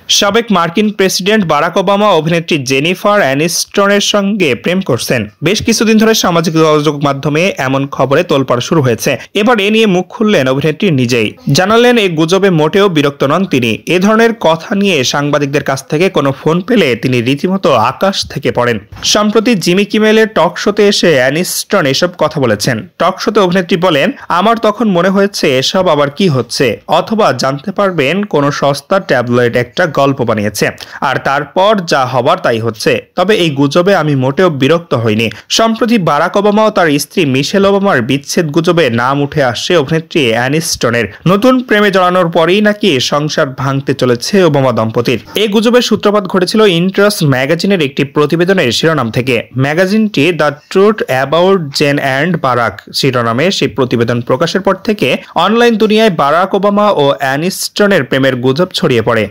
সাবেক মার্কিন president Barack Obama অভিনেত্রী জেনিফার অ্যানিস্টনের সঙ্গে প্রেম করছেন। বেশ কিছুদিন ধরে সামাজিক যোগাযোগ মাধ্যমে এমন খবরে তোলপাড় শুরু হয়েছে। এবার এ নিয়ে মুখ খুললেন অভিনেত্রী নিজেই। জানালেন এই গুজবে মোটেও বিরক্ত নন তিনি। এ ধরনের কথা নিয়ে সাংবাদিকদের কাছ থেকে কোনো ফোন পেলে তিনি রীতিমতো আকাশ থেকে পড়েন। সম্প্রতি জিমি কিমেলের টক শোতে এসে অ্যানিস্টন এসব কথা বলেছেন। টক শোতে অভিনেত্রী বলেন, আমার তখন মনে হয়েছে এসব আবার কি হচ্ছে, অথবা জানতে পারবেন কোনো সস্তা ট্যাবলয়েড একটা গল্প বানিয়েছে, আর তারপর যা হবার তাই হচ্ছে। তবে এই গুজবে আমি মোটেও বিরক্ত হইনি। সম্প্রতি বারাক ওবামা ও তার স্ত্রী মিশেল ওবামার বিচ্ছেদ গুজবে নাম উঠে আসছে অভিনেত্রী অ্যানিস্টনের। নতুন প্রেমে জড়ানোর পরেই নাকি সংসার ভাঙতে চলেছে ওবামা দম্পতির। এই গুজবের সূত্রপাত ঘটেছিল ইন্টারেস্ট ম্যাগাজিনের একটি প্রতিবেদনের শিরোনাম থেকে। ম্যাগাজিনটি the truth about Jane and Barack শিরোনামে সেই প্রতিবেদন প্রকাশের পর থেকে অনলাইন দুনিয়ায় বারাক ওবামা ও অ্যানিস্টনের প্রেমের গুজব ছড়িয়ে পড়ে।